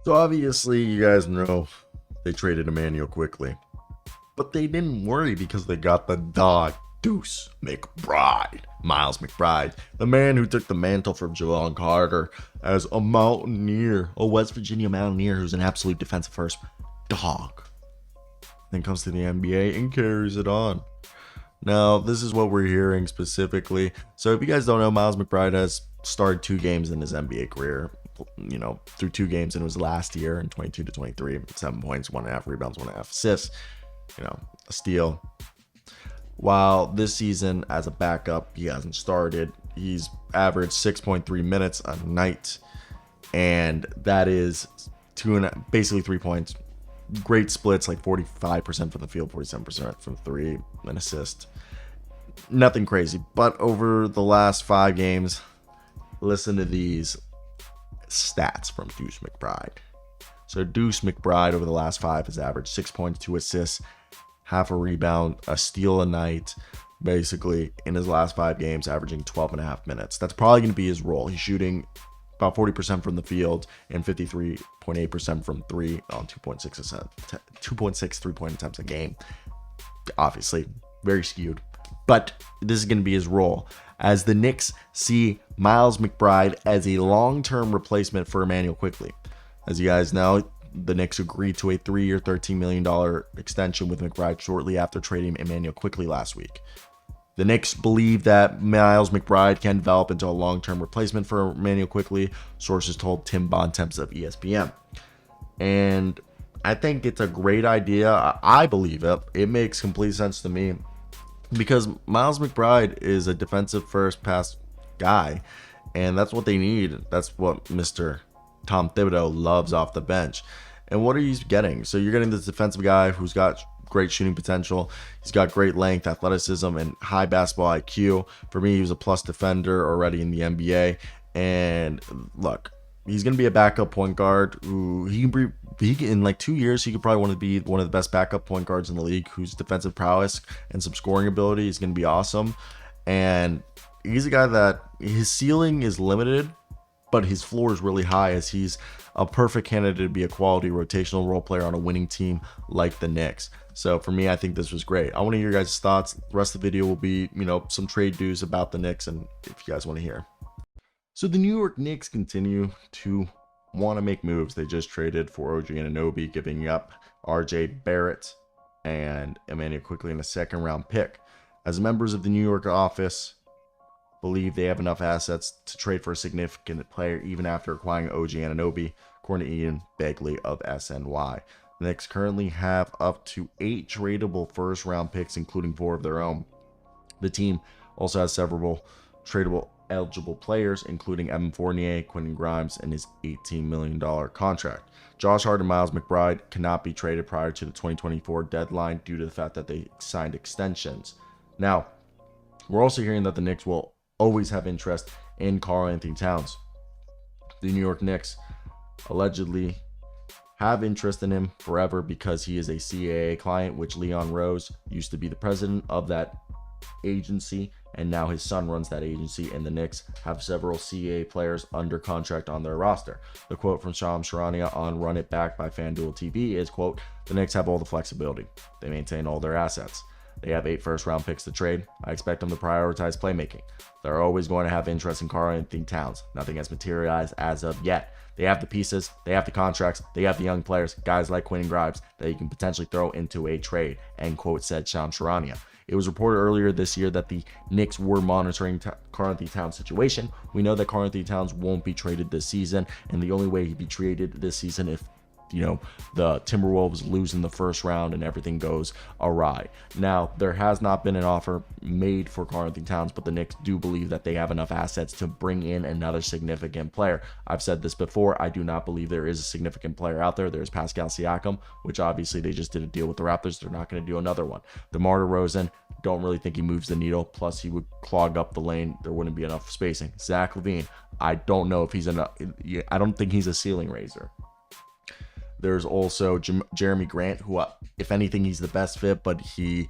So obviously, you guys know they traded Immanuel Quickley, but they didn't worry because they got the dog Deuce McBride, Miles McBride, the man who took the mantle from Javon Carter as a mountaineer, a West Virginia mountaineer who's an absolute defensive first dog. Then comes to the NBA and carries it on. Now, this is what we're hearing specifically. So if you guys don't know, Miles McBride has started 2 games in his NBA career. Through 2 games in his last year in 22 to 23, 7 points, 1.5 rebounds, 1.5 assists, a steal. While this season as a backup, he hasn't started. He's averaged 6.3 minutes a night, and that is basically 3 points. Great splits, like 45% from the field, 47% from 3, an assist. Nothing crazy, but over the last 5 games, listen to these stats from Deuce McBride. So Deuce McBride over the last 5 has averaged 6 points, 2 assists, half a rebound, a steal a night, basically in his last 5 games, averaging 12.5 minutes. That's probably going to be his role. He's shooting about 40% from the field and 53.8% from 3 on 2.6 3-point attempts a game. Obviously, very skewed. But this is going to be his role, as the Knicks see Miles McBride as a long-term replacement for Immanuel Quickley. As you guys know, the Knicks agreed to a 3-year, $13 million extension with McBride shortly after trading Immanuel Quickley last week. The Knicks believe that Miles McBride can develop into a long-term replacement for Immanuel Quickley, sources told Tim Bontemps of ESPN. And I think it's a great idea. I believe it. It makes complete sense to me, because Miles McBride is a defensive first pass guy, and that's what they need. That's what Mr. Tom Thibodeau loves off the bench. And what are you getting? So you're getting this defensive guy who's got great shooting potential. He's got great length, athleticism, and high basketball IQ. For me, he was a plus defender already in the NBA. And look, he's going to be a backup point guard who in like 2 years, he could probably want to be one of the best backup point guards in the league, whose defensive prowess and some scoring ability is going to be awesome. And he's a guy that his ceiling is limited, but his floor is really high, as he's a perfect candidate to be a quality rotational role player on a winning team like the Knicks. So for me, I think this was great. I want to hear your guys' thoughts. The rest of the video will be, some trade news about the Knicks, and if you guys want to hear. So the New York Knicks continue to want to make moves. They just traded for OG Anunoby, giving up RJ Barrett and Immanuel Quickley in a 2nd-round pick. As members of the New York office believe they have enough assets to trade for a significant player even after acquiring OG Anunoby, according to Ian Begley of SNY. The Knicks currently have up to 8 tradable first-round picks, including 4 of their own. The team also has several tradable eligible players, including Evan Fournier, Quentin Grimes, and his $18 million contract. Josh Hart and Miles McBride cannot be traded prior to the 2024 deadline due to the fact that they signed extensions. Now, we're also hearing that the Knicks will always have interest in Karl-Anthony Towns. The New York Knicks allegedly have interest in him forever because he is a CAA client, which Leon Rose used to be the president of that agency, and now his son runs that agency, and the Knicks have several CAA players under contract on their roster. The quote from Shams Charania on Run It Back by FanDuel TV is, quote, "The Knicks have all the flexibility. They maintain all their assets. They have 8 first-round picks to trade. I expect them to prioritize playmaking. They're always going to have interest in Karl-Anthony Towns. Nothing has materialized as of yet. They have the pieces, they have the contracts, they have the young players, guys like Quentin Grimes, that you can potentially throw into a trade," end quote, said Shams Charania. It was reported earlier this year that the Knicks were monitoring Karl-Anthony Towns' situation. We know that Karl-Anthony Towns won't be traded this season, and the only way he'd be traded this season if the Timberwolves lose in the first round and everything goes awry. Now, there has not been an offer made for Karl-Anthony Towns, but the Knicks do believe that they have enough assets to bring in another significant player. I've said this before. I do not believe there is a significant player out there. There's Pascal Siakam, which obviously they just did a deal with the Raptors. They're not going to do another one. DeMar DeRozan, don't really think he moves the needle. Plus, he would clog up the lane. There wouldn't be enough spacing. Zach LaVine, I don't know if he's enough. I don't think he's a ceiling raiser. There's also Jeremy Grant, who, if anything, he's the best fit, but he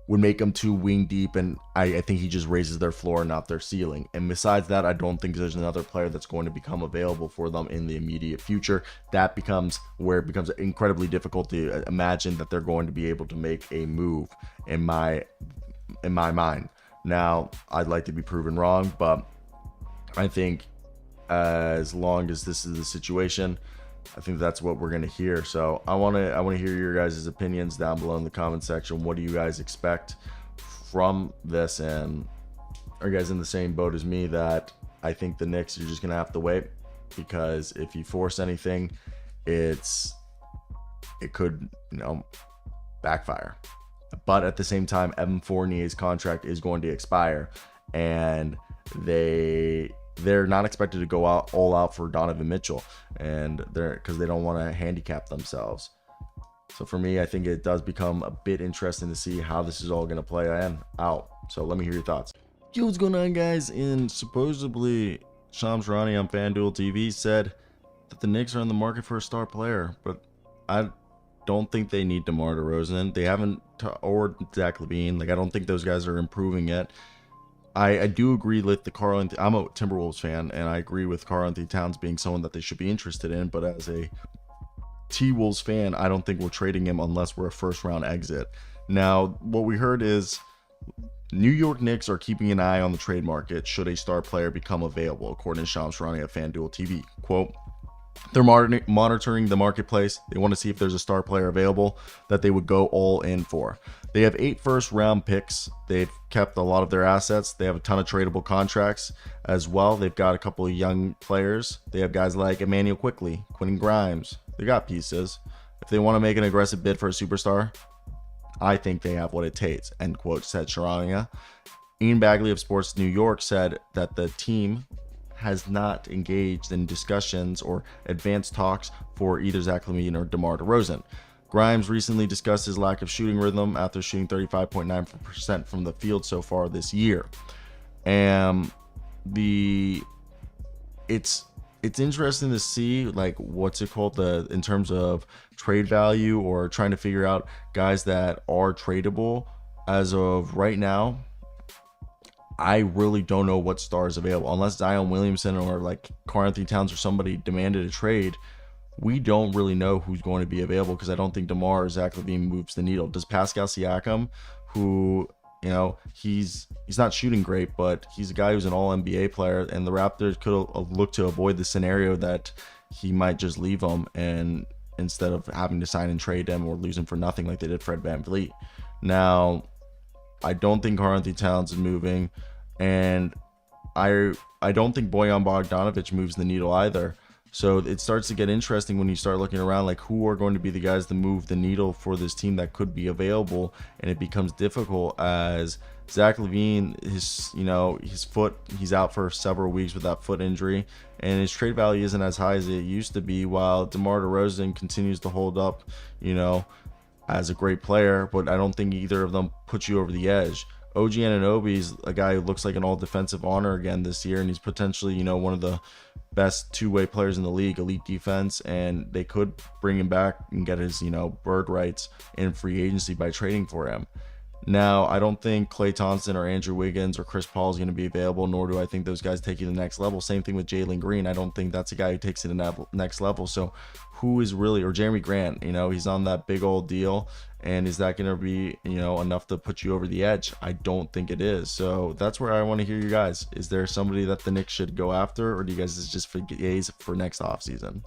would make them too wing deep, and I think he just raises their floor, not their ceiling. And besides that, I don't think there's another player that's going to become available for them in the immediate future. That becomes where it becomes incredibly difficult to imagine that they're going to be able to make a move in my mind. Now, I'd like to be proven wrong, but I think as long as this is the situation, I think that's what we're gonna hear. So I want to hear your guys' opinions down below in the comment section. What do you guys expect from this? And are you guys in the same boat as me that I think the Knicks are just gonna have to wait? Because if you force anything, it could, backfire. But at the same time, Evan Fournier's contract is going to expire, and they're not expected to go all out for Donovan Mitchell, and because they don't want to handicap themselves. So for me, I think it does become a bit interesting to see how this is all going to play out. So let me hear your thoughts. Yo, what's going on, guys? And supposedly Shams Charania on FanDuel TV said that the Knicks are in the market for a star player, but I don't think they need DeMar DeRozan. They haven't, or Zach LaVine. Like, I don't think those guys are improving yet. I do agree with the Karl-Anthony. I'm a Timberwolves fan, and I agree with Karl-Anthony Towns being someone that they should be interested in. But as a T-Wolves fan, I don't think we're trading him unless we're a first-round exit. Now, what we heard is New York Knicks are keeping an eye on the trade market should a star player become available, according to Shams Charania at FanDuel TV. Quote, they're monitoring the marketplace. They want to see if there's a star player available that they would go all in for. They have 8 first-round picks. They've kept a lot of their assets. They have a ton of tradable contracts as well. They've got a couple of young players. They have guys like Immanuel Quickley, Quentin Grimes. They got pieces. If they want to make an aggressive bid for a superstar, I think they have what it takes, end quote, said Charania. Ian Bagley of Sports New York said that the team has not engaged in discussions or advanced talks for either Zach LaVine or DeMar DeRozan. Grimes recently discussed his lack of shooting rhythm after shooting 35.9% from the field so far this year. And it's interesting to see, like, what's it called, in terms of trade value or trying to figure out guys that are tradable. As of right now, I really don't know what stars available. Unless Zion Williamson or like Karl-Anthony Towns or somebody demanded a trade, we don't really know who's going to be available, because I don't think DeMar or Zach LaVine moves the needle. Does Pascal Siakam, who, he's not shooting great, but he's a guy who's an all-NBA player, and the Raptors could look to avoid the scenario that he might just leave them, and instead of having to sign and trade him or lose him for nothing like they did Fred VanVleet. Now, I don't think Karl-Anthony Towns is moving, and I don't think Bojan Bogdanovic moves the needle either. So it starts to get interesting when you start looking around, like, who are going to be the guys to move the needle for this team that could be available, and it becomes difficult as Zach LaVine, his foot, he's out for several weeks with that foot injury, and his trade value isn't as high as it used to be, while DeMar DeRozan continues to hold up, as a great player, but I don't think either of them puts you over the edge. OG Anunoby's a guy who looks like an all-defensive honor again this year, and he's potentially, one of the best two-way players in the league, elite defense, and they could bring him back and get his, bird rights in free agency by trading for him. Now, I don't think Klay Thompson or Andrew Wiggins or Chris Paul is going to be available, nor do I think those guys take you to the next level. Same thing with Jalen Green. I don't think that's a guy who takes it to the next level. So who is really, or Jeremy Grant, he's on that big old deal. And is that going to be, enough to put you over the edge? I don't think it is. So that's where I want to hear you guys. Is there somebody that the Knicks should go after, or do you guys just for gaze for next offseason?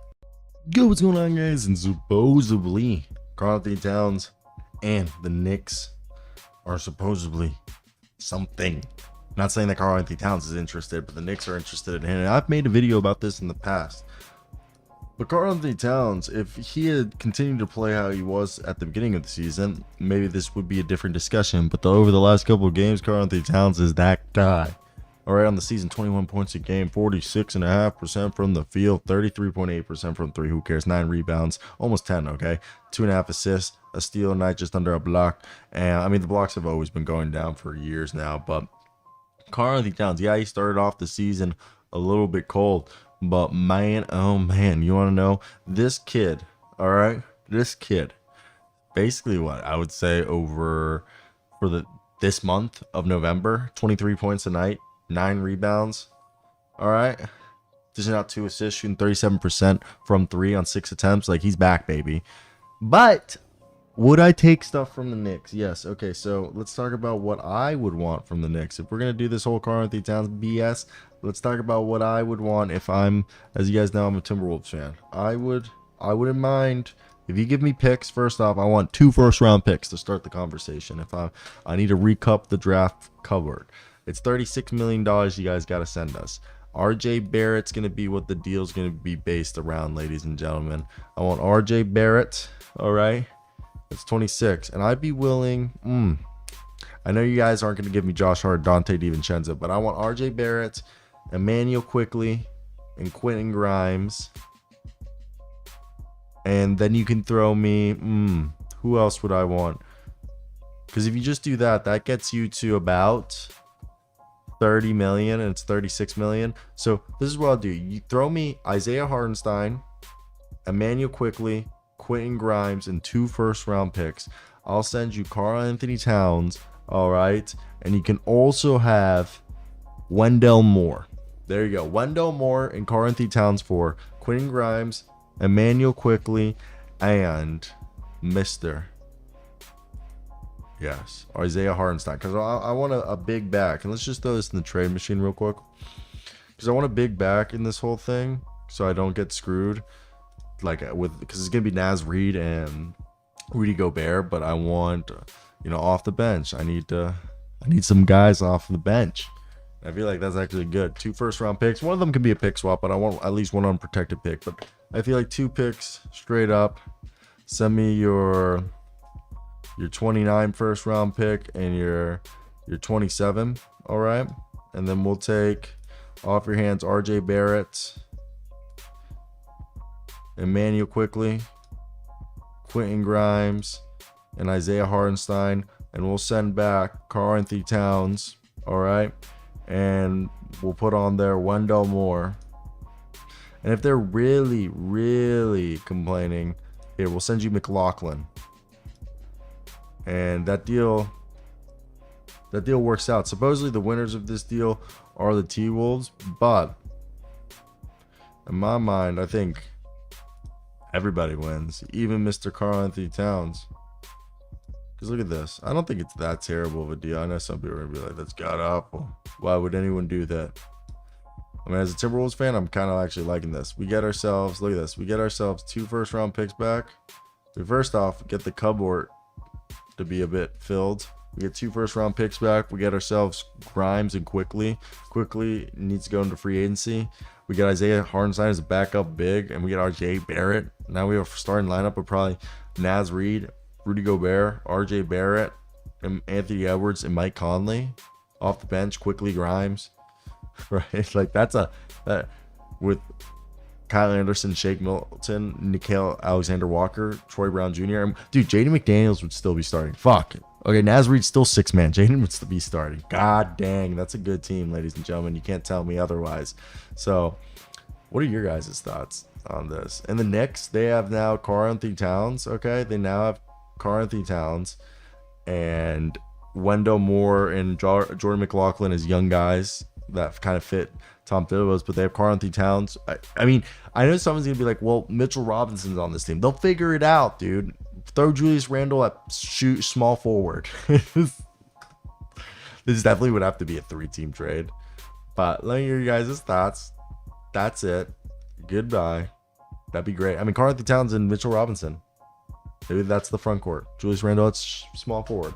Yo, what's going on, guys? And supposedly Karl-Anthony Towns and the Knicks are supposedly something. I'm not saying that Karl-Anthony Towns is interested, but the Knicks are interested in him. And I've made a video about this in the past. But Karl-Anthony Towns, if he had continued to play how he was at the beginning of the season, maybe this would be a different discussion. But over the last couple of games, Karl-Anthony Towns is that guy. All right, on the season, 21 points a game, 46.5% from the field, 33.8% from three. Who cares? 9 rebounds, almost 10, okay? 2.5 assists, a steal a night, just under a block. And, the blocks have always been going down for years now. But Karl-Anthony Towns, yeah, he started off the season a little bit cold. But, man, oh, man, you want to know? This kid, all right? This kid, basically what? I would say over for this month of November. 23 points a night, 9 rebounds. All right. Dishing out 2 assists, shooting 37% from 3 on 6 attempts. Like, he's back, baby. But would I take stuff from the Knicks? Yes. Okay, so let's talk about what I would want from the Knicks. If we're going to do this whole Karl-Anthony Towns BS, let's talk about what I would want if I'm, as you guys know, I'm a Timberwolves fan. I wouldn't mind if you give me picks. First off, I want 2 first-round picks to start the conversation. If I need to recup the draft cupboard. It's $36 million you guys got to send us. RJ Barrett's going to be what the deal's going to be based around, ladies and gentlemen. I want RJ Barrett, all right? It's 26, and I'd be willing. I know you guys aren't going to give me Josh Hart, Dante DiVincenzo, but I want RJ Barrett, Immanuel Quickley, and Quentin Grimes. And then you can throw me, who else would I want? Because if you just do that, that gets you to about 30 million, and it's 36 million. So this is what I'll do. You throw me Isaiah Hartenstein, Immanuel Quickley, Quentin Grimes, and 2 first-round picks. I'll send you Karl-Anthony Towns, all right? And you can also have Wendell Moore. There you go. Wendell Moore and Karl-Anthony Towns for Quentin Grimes, Immanuel Quickley, and Mr. Yes, Isaiah Hartenstein. Because I want a big back. And let's just throw this in the trade machine real quick. Because I want a big back in this whole thing so I don't get screwed. Because it's gonna be Naz Reid and Rudy Gobert, but I want off the bench. I need some guys off the bench. I feel like that's actually good. 2 first-round picks. One of them can be a pick swap, but I want at least one unprotected pick. But I feel like 2 picks straight up. Send me your 29 first-round pick and your 27. All right, and then we'll take off your hands RJ Barrett, Immanuel Quickley, Quentin Grimes, and Isaiah Hartenstein, and we'll send back Karl-Anthony Towns, all right? And we'll put on there Wendell Moore. And if they're really, really complaining, here, we'll send you McLaughlin. And that deal works out. Supposedly the winners of this deal are the T-Wolves, but in my mind, I think everybody wins, even Mr. Karl-Anthony Towns. Because look at this. I don't think it's that terrible of a deal. I know some people are going to be like, that's god awful. Why would anyone do that? I mean, as a Timberwolves fan, I'm kind of actually liking this. We get ourselves, look at this. We get ourselves 2 first-round picks back. We first off get the cupboard to be a bit filled. We get 2 first-round picks back. We get ourselves Grimes and Quickley. Quickley needs to go into free agency. We got Isaiah Hartenstein as a backup big, and we get RJ Barrett. Now we have a starting lineup of probably Naz Reid, Rudy Gobert, RJ Barrett, and Anthony Edwards, and Mike Conley. Off the bench, Quickley, Grimes. Right? Like, with Kyle Anderson, Shake Milton, Nickeil Alexander-Walker, Troy Brown Jr. Dude, Jaden McDaniels would still be starting. Fuck. Okay, Naz Reid's still 6-man. Jaden would still be starting. God dang, that's a good team, ladies and gentlemen. You can't tell me otherwise. So, what are your guys' thoughts on this? And the Knicks, they have now Karl-Anthony Towns. Okay, they now have Karl-Anthony Towns and Wendell Moore and Jordan McLaughlin as young guys that kind of fit Tom Thibodeau's, but they have Karl-Anthony Towns. I mean, I know someone's gonna be like, well, Mitchell Robinson's on this team. They'll figure it out, dude. Throw Julius Randle at small forward. This definitely would have to be a 3-team trade. But let me hear you guys' thoughts. That's it. Goodbye. That'd be great. I mean, Karl-Anthony Towns and Mitchell Robinson. Maybe that's the front court. Julius Randle at small forward.